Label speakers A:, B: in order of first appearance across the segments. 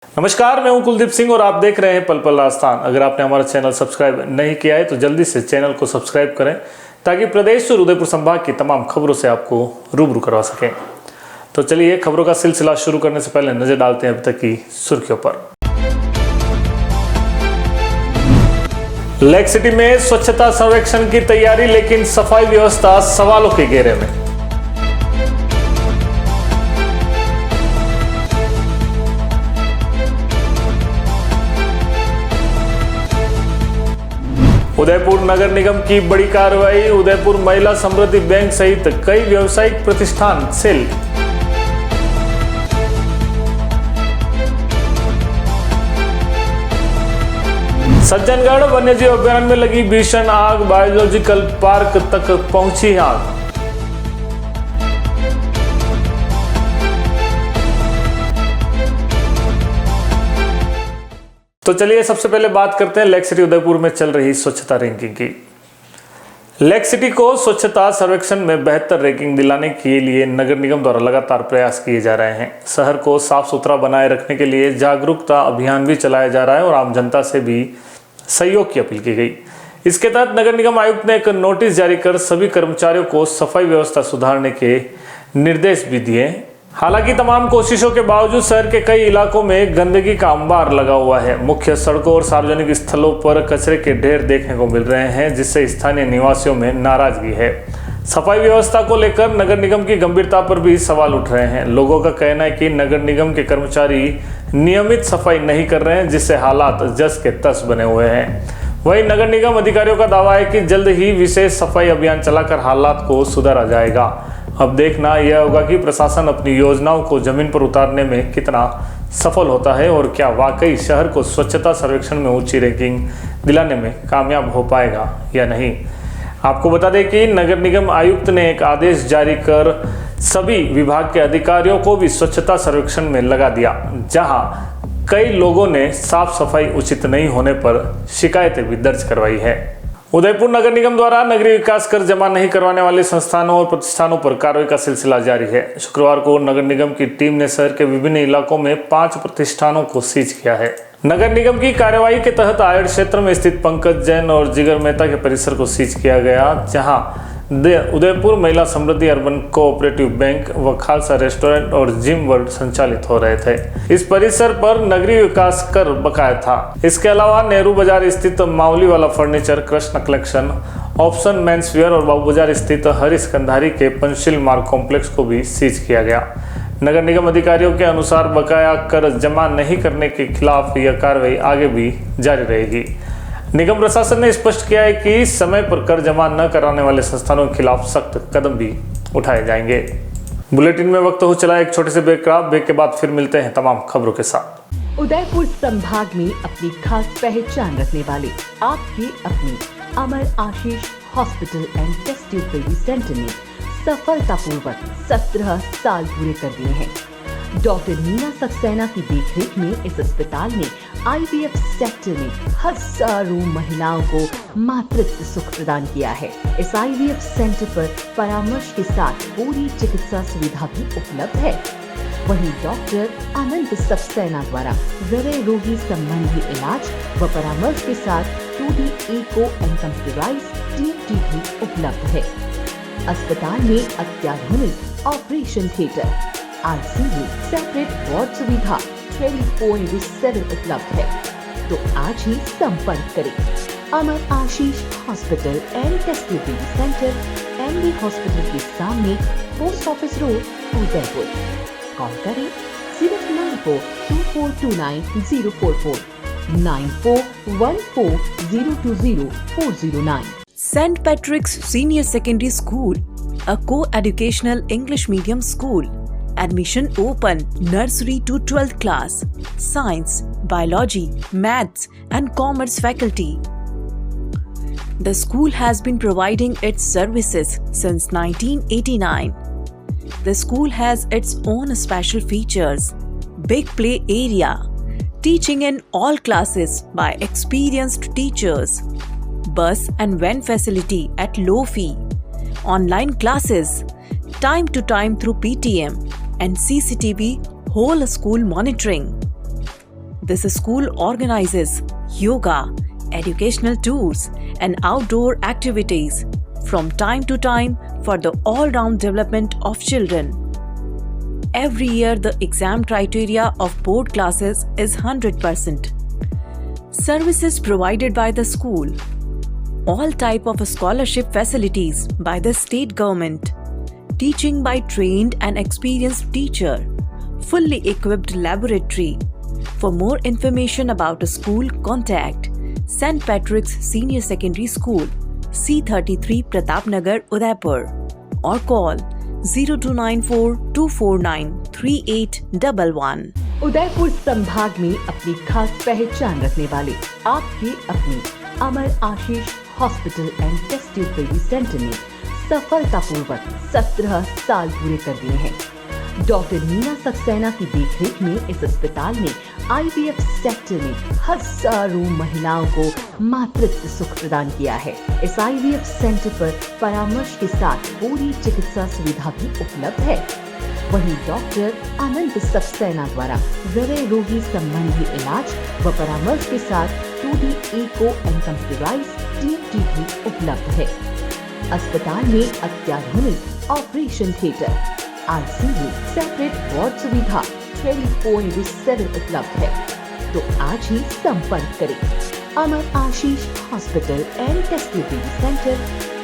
A: नमस्कार, मैं हूं कुलदीप सिंह और आप देख रहे हैं पल पल राजस्थान। अगर आपने हमारा चैनल सब्सक्राइब नहीं किया है तो जल्दी से चैनल को सब्सक्राइब करें ताकि प्रदेश और उदयपुर संभाग की तमाम खबरों से आपको रूबरू करवा सकें। तो चलिए खबरों का सिलसिला शुरू करने से पहले नजर डालते हैं अभी तक की सुर्खियों पर। लेक सिटी में स्वच्छता सर्वेक्षण की तैयारी, लेकिन सफाई व्यवस्था सवालों के घेरे में। उदयपुर नगर निगम की बड़ी कार्रवाई, उदयपुर महिला समृद्धि बैंक सहित कई व्यावसायिक प्रतिष्ठान सील। सज्जनगढ़ वन्यजीव अभयारण्य में लगी भीषण आग, बायोलॉजिकल पार्क तक पहुंची आग। तो चलिए सबसे पहले बात करते हैं लेक सिटी उदयपुर में चल रही स्वच्छता रैंकिंग की। लेक सिटी को स्वच्छता सर्वेक्षण में बेहतर रैंकिंग दिलाने के लिए नगर निगम द्वारा लगातार प्रयास किए जा रहे हैं। शहर को साफ सुथरा बनाए रखने के लिए जागरूकता अभियान भी चलाया जा रहा है और आम जनता से भी सहयोग की अपील की गई। इसके तहत नगर निगम आयुक्त ने एक नोटिस जारी कर सभी कर्मचारियों को सफाई व्यवस्था सुधारने के निर्देश भी दिए। हालांकि तमाम कोशिशों के बावजूद शहर के कई इलाकों में गंदगी का अंबार लगा हुआ है। मुख्य सड़कों और सार्वजनिक स्थलों पर कचरे के ढेर देखने को मिल रहे हैं, जिससे स्थानीय निवासियों में नाराजगी है। सफाई व्यवस्था को लेकर नगर निगम की गंभीरता पर भी सवाल उठ रहे हैं। लोगों का कहना है कि नगर निगम के कर्मचारी नियमित सफाई नहीं कर रहे हैं, जिससे हालात जस के तस बने हुए हैं। वहीं नगर निगम अधिकारियों का दावा है कि जल्द ही विशेष सफाई अभियान चलाकर हालात को सुधारा जाएगा। अब देखना यह होगा कि प्रशासन अपनी योजनाओं को जमीन पर उतारने में कितना सफल होता है और क्या वाकई शहर को स्वच्छता सर्वेक्षण में ऊंची रैंकिंग दिलाने में कामयाब हो पाएगा या नहीं। आपको बता दें कि नगर निगम आयुक्त ने एक आदेश जारी कर सभी विभाग के अधिकारियों को भी स्वच्छता सर्वेक्षण में लगा दिया, जहां कई लोगों ने साफ सफाई उचित नहीं होने पर शिकायतें भी दर्ज करवाई है। उदयपुर नगर निगम द्वारा नगरीय विकास कर जमा नहीं करवाने वाले संस्थानों और प्रतिष्ठानों पर कार्रवाई का सिलसिला जारी है। शुक्रवार को नगर निगम की टीम ने शहर के विभिन्न इलाकों में 5 प्रतिष्ठानों को सीज किया है। नगर निगम की कार्रवाई के तहत आयड क्षेत्र में स्थित पंकज जैन और जिगर मेहता के परिसर को सीज किया गया, जहां उदयपुर महिला समृद्धि अर्बन कोऑपरेटिव बैंक व खालसा रेस्टोरेंट और जिम वर्ल्ड संचालित हो रहे थे। इस परिसर पर नगरीय विकास कर बकाया था। इसके अलावा नेहरू बाजार स्थित मावली वाला furniture, Krishna collection, option menswear और बाबू बाजार स्थित हरीश कंधारी के पंचशील मार्ग कॉम्प्लेक्स को भी सीज किया गया। नगर निगम अधिकारियों के अनुसार बकाया कर जमा नहीं करने के खिलाफ यह कार्रवाई आगे भी जारी रहेगी। निगम प्रशासन ने स्पष्ट किया है कि समय पर कर जमा न कराने वाले संस्थानों के खिलाफ सख्त कदम भी उठाए जाएंगे। बुलेटिन में वक्त हो चला एक छोटे से ब्रेक का। ब्रेक के बाद फिर मिलते हैं तमाम खबरों के साथ।
B: उदयपुर संभाग में अपनी खास पहचान रखने वाले आपके अपने Amar Ashish hospital and test tube baby centre ने सफलतापूर्वक 17 साल पूरे कर दिए हैं। डॉक्टर नीना सक्सेना की देखरेख में इस अस्पताल ने IVF सेक्टर में हजारों महिलाओं को मातृत्व सुख प्रदान किया है। इस IVF सेंटर पर परामर्श के साथ पूरी चिकित्सा सुविधा भी उपलब्ध है। वहीं डॉक्टर अनंत सक्सेना द्वारा हृदय रोगी संबंधी इलाज व परामर्श के साथ 2D echo and computerised TMT भी उपलब्ध है। अस्पताल में अत्याधुनिक operation theatre, ICU, separate ward सुविधा 24/7 उपलब्ध है। तो आज ही संपर्क करें Amar Ashish hospital and test tube baby centre, MD hospital के सामने, post office road, Udaipur. Call करें 0942429 9414020409।
C: St. Patrick's Senior Secondary School, a co-educational English medium school. Admission open. Nursery to 12th class. Science, biology, maths and commerce faculty. The school has been providing its services since 1989. The school has its own special features. Big play area. Teaching in all classes by experienced teachers. Bus and van facility at low fee. Online classes. Time to time through PTM and CCTV whole school monitoring. this school organizes yoga, educational tours, and outdoor activities from time to time for the all-round development of children. Every year, the exam criteria of board classes is 100%. Services provided by the school. All type of scholarship facilities by the state government. Teaching by trained and experienced teacher. Fully equipped laboratory. For more information about the school, contact St. Patrick's Senior Secondary School, C33 Pratapnagar, Udaipur, or call 0294-249-3811.
B: Udaipur संभाग में अपनी खास पहचान रखने वाले आपके अपने Amar Ashish hospital and test tube baby centre ने सफलतापूर्वक 17 साल पूरे कर दिए हैं। डॉक्टर मीना सक्सेना की देखरेख में इस अस्पताल ने IVF सेक्टर में हजारों महिलाओं को मातृत्व सुख प्रदान किया है। इस IVF सेंटर पर परामर्श के साथ पूरी चिकित्सा सुविधा भी उपलब्ध है। वहीं डॉक्टर अनंत सक्सेना द्वारा हृदय रोगी संबंधी इलाज व परामर्श के साथ 2D echo and computerised TMT भी उपलब्ध है। अस्पताल में अत्याधुनिक operation theatre, ICU, separate ward सुविधा 24/7 उपलब्ध है। तो आज ही संपर्क करें Amar Ashish hospital and test tube baby centre,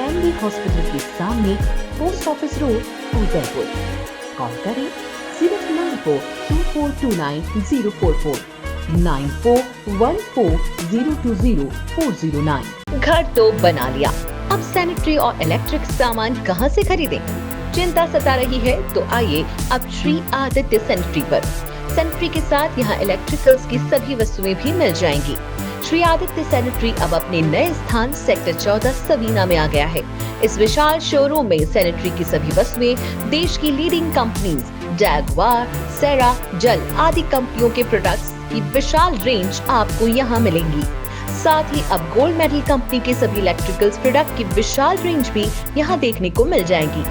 B: MD hospital के सामने, post office road, Udaipur. Call करें 094-2429-044, 9414020409। घर तो बना लिया, अब सैनिटरी और इलेक्ट्रिक सामान कहां से खरीदें? चिंता सता रही है तो आइए अब श्री आदित्य सैनिटरी पर। सैनिटरी के साथ यहाँ इलेक्ट्रिकल्स की सभी वस्तुएं भी मिल जाएंगी। श्री आदित्य सैनिटरी अब अपने नए स्थान सेक्टर 14 सवीना में आ गया है। इस विशाल शोरूम में सैनिटरी की सभी वस्तुएं देश की लीडिंग कंपनीज जैगवार, सेरा, जल आदि कंपनियों के प्रोडक्ट्स की विशाल रेंज आपको यहाँ मिलेंगी। साथ ही अब गोल्ड मेडल कंपनी के सभी इलेक्ट्रिकल्स प्रोडक्ट की विशाल रेंज भी यहाँ देखने को मिल जाएंगी।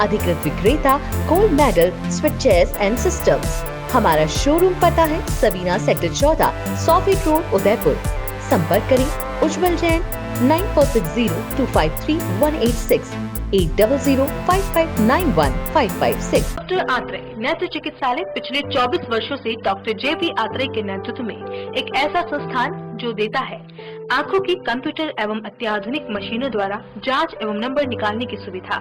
B: अधिकृत विक्रेता gold medal switches and systems. हमारा शोरूम पता है Savina sector 14, 100 feet road, Udaipur. संपर्क करें उज्जवल जैन 9460253186, 8005591556।
D: डॉक्टर आत्रेय नेत्र चिकित्सालय पिछले 24 वर्षों से डॉक्टर JP आत्रेय के नेतृत्व में एक ऐसा संस्थान जो देता है आंखों की कंप्यूटर एवं अत्याधुनिक मशीनों द्वारा जांच एवं नंबर निकालने की सुविधा,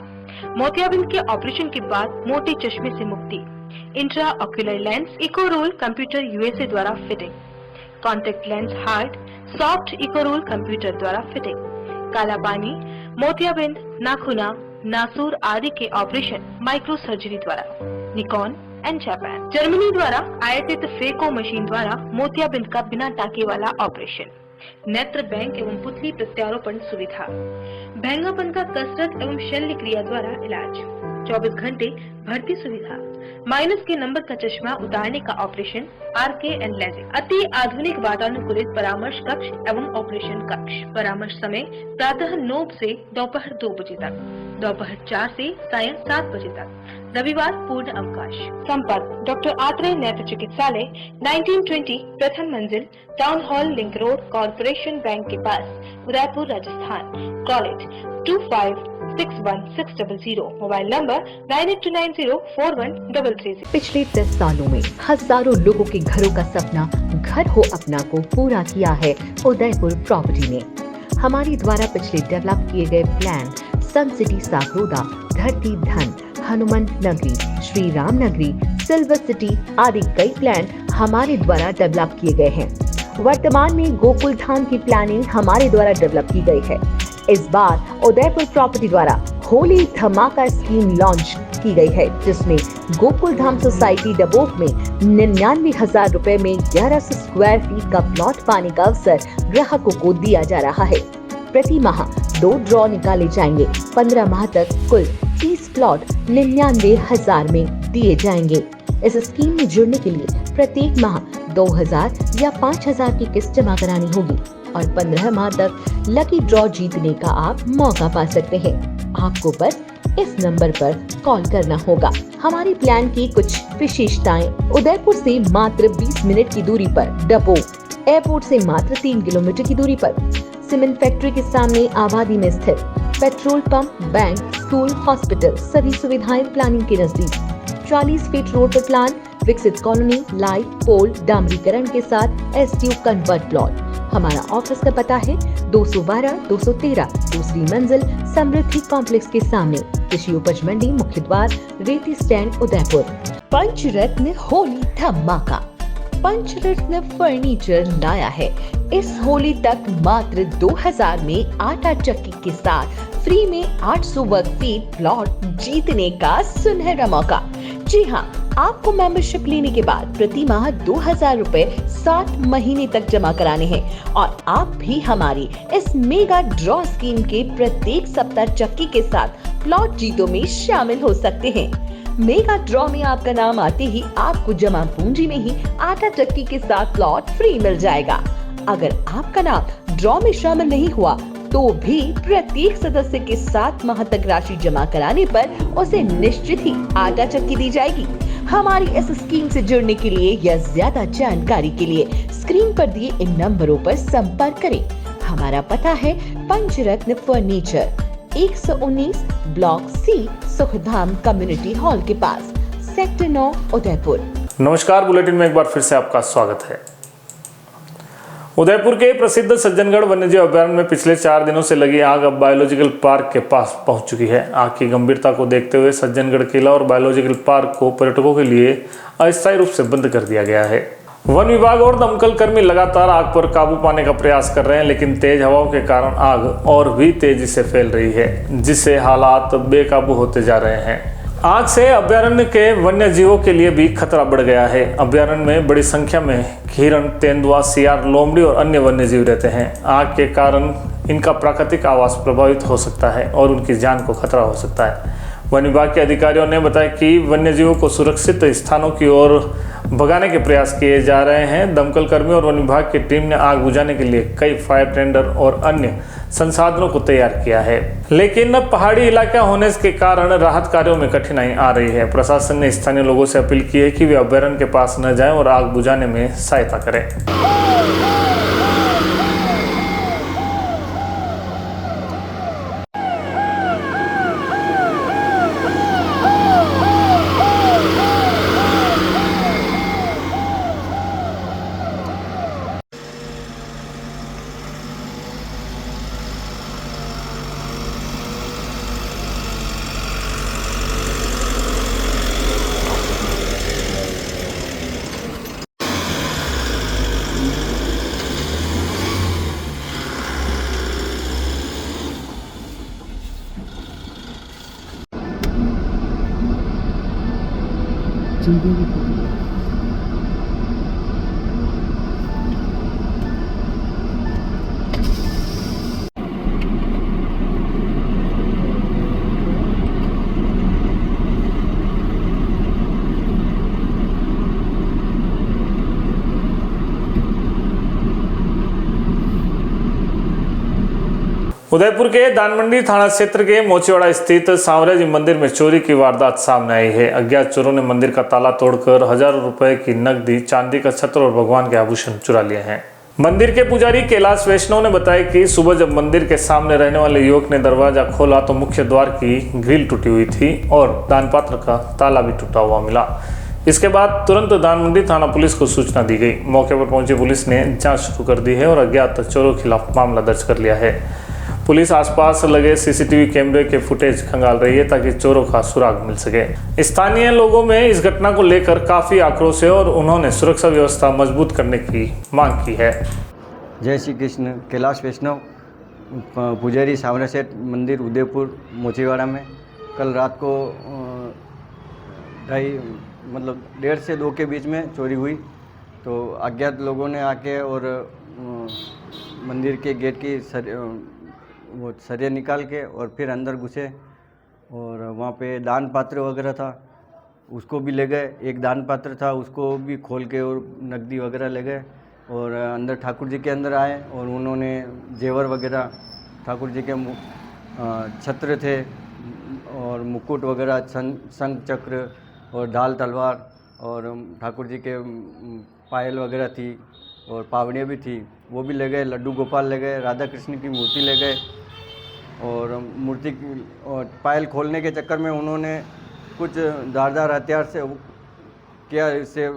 D: मोतियाबिंद के ऑपरेशन के बाद मोटे चश्मे से मुक्ति, इंट्रा ऑक्यूलर लेंस, इको रोल कंप्यूटर USA द्वारा फिटिंग, कॉन्टेक्ट लेंस हार्ड सॉफ्ट इको रोल कंप्यूटर द्वारा फिटिंग, काला पानी, मोतियाबिंद, नाखूना, नासूर आदि के ऑपरेशन माइक्रो सर्जरी द्वारा, निकॉन एंड जापान, जर्मनी द्वारा आयातित फेको मशीन द्वारा मोतियाबिंद का बिना टाके वाला ऑपरेशन, नेत्र बैंक एवं पुतली प्रत्यारोपण सुविधा, भैंगापन का कसरत एवं शल्य क्रिया द्वारा इलाज, 24 घंटे भर्ती सुविधा, माइनस के नंबर का चश्मा उतारने का ऑपरेशन, RK एंड लेजिक, अति आधुनिक वातानुकूलित परामर्श कक्ष एवं ऑपरेशन कक्ष। परामर्श समय प्रातः 9 से दोपहर 2 बजे तक, दोपहर 4 से सायं 7 बजे तक, रविवार पूर्ण अवकाश। संपर्क डॉक्टर आत्रेय नेत्र चिकित्सालय 1920 प्रथम मंजिल, town hall, link road, corporation bank के पास, Udaipur, Rajasthan. Call it 2561-600, mobile number 9829041330।
B: पिछले 10 सालों में हजारों लोगों के घरों का सपना घर हो अपना को पूरा किया है उदयपुर प्रॉपर्टी ने। हमारे द्वारा पिछले डेवलप किए गए प्लान सन सिटी सागरोदा, धरती धन, हनुमान नगरी, श्री राम नगरी, सिल्वर सिटी आदि कई प्लान हमारे द्वारा डेवलप किए गए हैं। वर्तमान में गोकुल धाम की प्लानिंग हमारे द्वारा डेवलप की गई है। इस बार उदयपुर प्रॉपर्टी द्वारा होली धमाका स्कीम लॉन्च की गई है, जिसमें गोकुल धाम सोसाइटी डबोक में 99,000 रुपए में 1100 स्क्वायर फीट का प्लॉट पाने का अवसर ग्राहकों को दिया जा रहा है। प्रति माह 2 ड्रॉ निकाले जाएंगे। 15 माह तक कुल 30 प्लॉट 99,000 में दिए जाएंगे। इस स्कीम में जुड़ने के लिए प्रत्येक माह 2,000 या 5,000 की किस्त जमा करानी होगी और 15 माह तक लकी ड्रॉ जीतने का आप मौका पा सकते हैं। आपको बस इस नंबर पर कॉल करना होगा। हमारे प्लान की कुछ विशेषताएं। उदयपुर से मात्र 20 मिनट की दूरी पर डपो, एयरपोर्ट से मात्र 3 किलोमीटर की दूरी पर, सीमेंट फैक्ट्री के सामने आबादी में स्थित, petrol pump, bank, school, hospital, सभी सुविधाएं प्लानिंग के नजदीक। 40 फीट रोड पर प्लान, विकसित कॉलोनी, लाइट, पोल, डामरीकरण के साथ एसटीयू कन्वर्ट प्लॉट। हमारा ऑफिस का पता है 212-213 दूसरी मंजिल, समृद्धि कॉम्प्लेक्स के सामने, कृषि उपज मंडी, मुख्य द्वार, रेती स्टैंड, उदयपुर। पंचरत्न होली धमाका, पंचरत्न फर्नीचर लाया है इस होली तक मात्र 2000 में आटा चक्की के साथ फ्री में 800 वर्ग फीट प्लॉट जीतने का सुनहरा मौका। जी हाँ, आपको मेंबरशिप लेने के बाद प्रति माह 2000 रुपए 7 महीने तक जमा कराने हैं और आप भी हमारी इस मेगा ड्रॉ स्कीम के प्रत्येक सप्ताह चक्की के साथ प्लॉट जीतों में शामिल हो सकते हैं। मेगा ड्रॉ में आपका नाम आते ही आपको जमा पूंजी में ही आटा चक्की के साथ प्लॉट फ्री मिल जाएगा। अगर आपका नाम ड्रॉ में शामिल नहीं हुआ तो भी प्रत्येक सदस्य के 7 माह तक राशि जमा कराने पर उसे निश्चित ही आटा चक्की दी जाएगी। हमारी इस स्कीम से जुड़ने के लिए या ज्यादा जानकारी के लिए स्क्रीन पर दिए इन नंबरों पर संपर्क करें। हमारा पता है Panchratna furniture, 119 block C, Sukhdham community hall के पास, सेक्टर 9, उदयपुर।
A: नमस्कार, बुलेटिन में एक बार फिर से आपका स्वागत है। उदयपुर के प्रसिद्ध सज्जनगढ़ वन्यजीव अभयारण्य में पिछले 4 दिनों से लगी आग अब बायोलॉजिकल पार्क के पास पहुंच चुकी है। आग की गंभीरता को देखते हुए सज्जनगढ़ किला और बायोलॉजिकल पार्क को पर्यटकों के लिए अस्थायी रूप से बंद कर दिया गया है। वन विभाग और दमकल कर्मी लगातार आग पर काबू पाने का प्रयास कर रहे हैं, लेकिन तेज हवाओं के कारण आग और भी तेजी से फैल रही है, जिससे हालात बेकाबू होते जा रहे हैं। आग से अभ्यारण्य के वन्य जीवों के लिए भी खतरा बढ़ गया है। अभ्यारण्य में बड़ी संख्या में हिरण, तेंदुआ, सियार, लोमड़ी और अन्य वन्य जीव रहते हैं। आग के कारण इनका प्राकृतिक आवास प्रभावित हो सकता है और उनकी जान को खतरा हो सकता है। वन विभाग के अधिकारियों ने बताया कि वन्य जीवों को सुरक्षित स्थानों की ओर भगाने के प्रयास किए जा रहे हैं। दमकल कर्मी और वन विभाग की टीम ने आग बुझाने के लिए कई फायर टेंडर और अन्य संसाधनों को तैयार किया है, लेकिन पहाड़ी इलाका होने के कारण राहत कार्यों में कठिनाई आ रही है। प्रशासन ने स्थानीय लोगों से अपील की है कि वे अभ्यारण्य के पास न जाएं और आग बुझाने में सहायता करें। उदयपुर के दानमंडी थाना क्षेत्र के मोचीवाड़ा स्थित सांवरिया जी मंदिर में चोरी की वारदात सामने आई है। अज्ञात चोरों ने मंदिर का ताला तोड़कर हजारों रुपए की नकदी, चांदी का छत्र और भगवान के आभूषण चुरा लिए हैं। मंदिर के पुजारी कैलाश वैष्णव ने बताया कि सुबह जब मंदिर के सामने रहने वाले युवक ने दरवाजा खोला तो मुख्य द्वार की ग्रिल टूटी हुई थी और दानपात्र का ताला भी टूटा हुआ मिला। इसके बाद तुरंत दानमंडी थाना पुलिस को सूचना दी गई। मौके पर पहुंची पुलिस ने जांच शुरू कर दी है और अज्ञात चोरों के खिलाफ मामला दर्ज कर लिया है। पुलिस आसपास लगे सीसीटीवी कैमरे के फुटेज खंगाल रही है ताकि चोरों का सुराग मिल सके। स्थानीय लोगों में इस घटना को लेकर काफी आक्रोश है और उन्होंने सुरक्षा व्यवस्था मजबूत करने की मांग की है।
E: जय श्री कृष्ण। कैलाश वैष्णव, पुजारी सांवरिया सेठ मंदिर, उदयपुर मोचीवाड़ा में कल रात को 1:30 से 2 के बीच में चोरी हुई। तो अज्ञात लोगों ने आके और मंदिर के गेट की सरिया निकाल के और फिर अंदर घुसे और वहाँ पे दान पात्र वगैरह था, उसको भी ले गए। एक दान पात्र था, उसको भी खोल के और नकदी वगैरह ले गए और अंदर ठाकुर जी के अंदर आए और उन्होंने जेवर वगैरह, ठाकुर जी के छत्र थे और मुकुट वगैरह, शंख चक्र और ढाल तलवार और ठाकुर जी के पायल वगैरह थी और पावड़ियाँ भी थी, वो भी ले गए। लड्डू गोपाल ले गए, राधा कृष्ण की मूर्ति ले गए और मूर्ति और पायल खोलने के चक्कर में उन्होंने कुछ धारदार हथियार से किया, इससे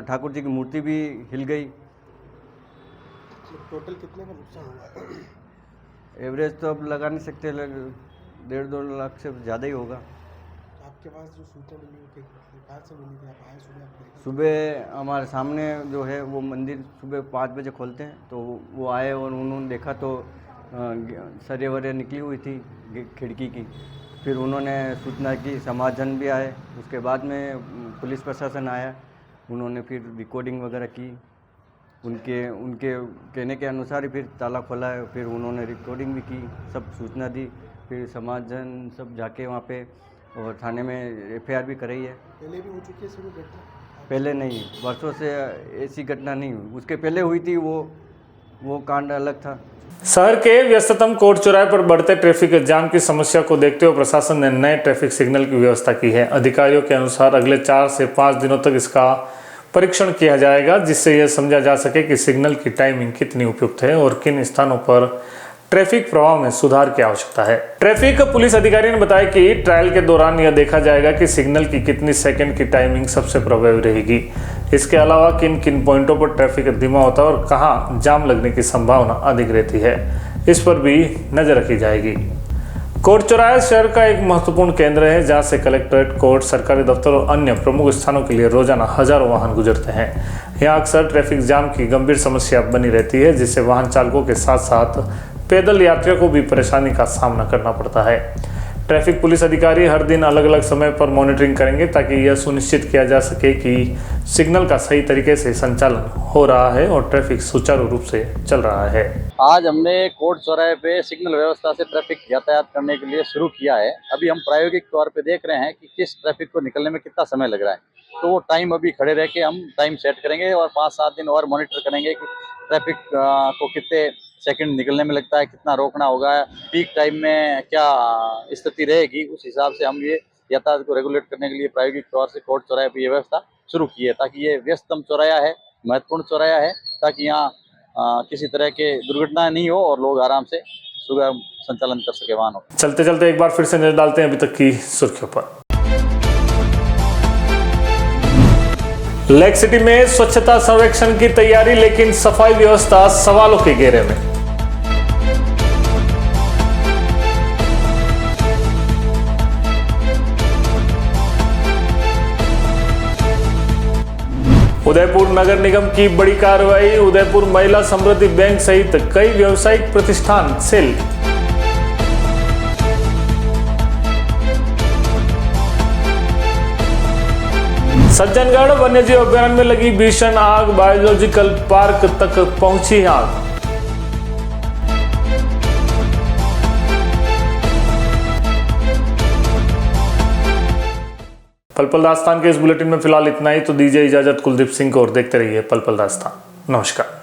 E: ठाकुर जी की मूर्ति भी हिल गई।
F: टोटल कितने का नुकसान हुआ?
E: एवरेज तो अब लगा नहीं सकते, 1.5-2 लाख से ज़्यादा ही होगा।
F: आपके पास जो सूचना मिली वो कहाँ से मिली थी? आप आए सुबह?
E: सुबह हमारे सामने जो है वो मंदिर सुबह 5 बजे खोलते हैं, तो वो आए और उन्होंने देखा तो सरिया वरिया निकली हुई थी खिड़की की। फिर उन्होंने सूचना की, समाजजन भी आए, उसके बाद में पुलिस प्रशासन आया, उन्होंने फिर रिकॉर्डिंग वगैरह की। उनके कहने के अनुसार ही फिर ताला खोला है, फिर उन्होंने रिकॉर्डिंग भी की, सब सूचना दी। फिर समाजजन सब जाके वहाँ पे और थाने में FIR भी कराई है।
F: पहले भी हो चुकी है सर घटना?
E: पहले नहीं, वर्षों से ऐसी घटना नहीं हुई। उसके पहले हुई थी, वो कांड अलग था।
A: शहर के व्यस्ततम कोर्ट चौराहे पर बढ़ते ट्रैफिक जाम की समस्या को देखते हुए प्रशासन ने नए ट्रैफिक सिग्नल की व्यवस्था की है। अधिकारियों के अनुसार अगले 4 से 5 दिनों तक इसका परीक्षण किया जाएगा, जिससे यह समझा जा सके कि सिग्नल की टाइमिंग कितनी उपयुक्त है और किन स्थानों पर ट्रैफिक प्रवाह में सुधार की आवश्यकता है। ट्रैफिक पुलिस अधिकारी ने बताया कि ट्रायल के दौरान यह देखा जाएगा कि सिग्नल की कितनी सेकंड की टाइमिंग सबसे प्रभावी रहेगी। इसके अलावा किन किन पॉइंटों पर ट्रैफिक धीमा होता है और कहां जाम लगने की संभावना अधिक रहती है, इस पर भी नजर रखी जाएगी। कोर्ट चौराहा शहर का एक महत्वपूर्ण केंद्र है, जहां से कलेक्ट्रेट, कोर्ट, सरकारी दफ्तर और अन्य प्रमुख स्थानों के लिए रोजाना हजारों वाहन गुजरते हैं। यहाँ अक्सर ट्रैफिक जाम की गंभीर समस्या बनी रहती है, जिससे वाहन चालकों के साथ साथ पैदल यात्रियों को भी परेशानी का सामना करना पड़ता है। ट्रैफिक पुलिस अधिकारी हर दिन अलग अलग समय पर मॉनिटरिंग करेंगे, ताकि यह सुनिश्चित किया जा सके कि सिग्नल का सही तरीके से संचालन हो रहा है और ट्रैफिक सुचारू रूप से चल रहा है।
G: आज हमने कोर्ट चौराहे पे सिग्नल व्यवस्था से ट्रैफिक यातायात करने के लिए शुरू किया है। अभी हम प्रायोगिक तौर पे देख रहे हैं कि किस ट्रैफिक को निकलने में कितना समय लग रहा है, तो वो टाइम अभी खड़े रह के हम टाइम सेट करेंगे और 5-7 दिन और मॉनिटर करेंगे कि ट्रैफिक को कितने सेकंड निकलने में लगता है, कितना रोकना होगा, पीक टाइम में क्या स्थिति रहेगी। उस हिसाब से हम ये यातायात को रेगुलेट करने के लिए प्रायोगिक तौर से कोर्ट चौराहे पर ये व्यवस्था शुरू की है, ताकि ये व्यस्ततम चौराहा है, महत्वपूर्ण चौराहा है, ताकि यहाँ किसी तरह के दुर्घटना नहीं हो और लोग आराम से सुगम संचालन कर सके वाहनों।
A: चलते चलते एक बार फिर से नजर डालते हैं अभी तक की सुर्खियों पर। लेक सिटी में स्वच्छता सर्वेक्षण की तैयारी, लेकिन सफाई व्यवस्था सवालों के घेरे में। उदयपुर नगर निगम की बड़ी कार्रवाई, उदयपुर महिला समृद्धि बैंक सहित कई व्यावसायिक प्रतिष्ठान सील। सज्जनगढ़ वन्यजीव अभयारण्य में लगी भीषण आग, बायोलॉजिकल पार्क तक पहुंची आग। पल पल दास्तान के इस बुलेटिन में फिलहाल इतना ही। तो दीजिए इजाजत कुलदीप सिंह को और देखते रहिए पल पल दास्तान। नमस्कार।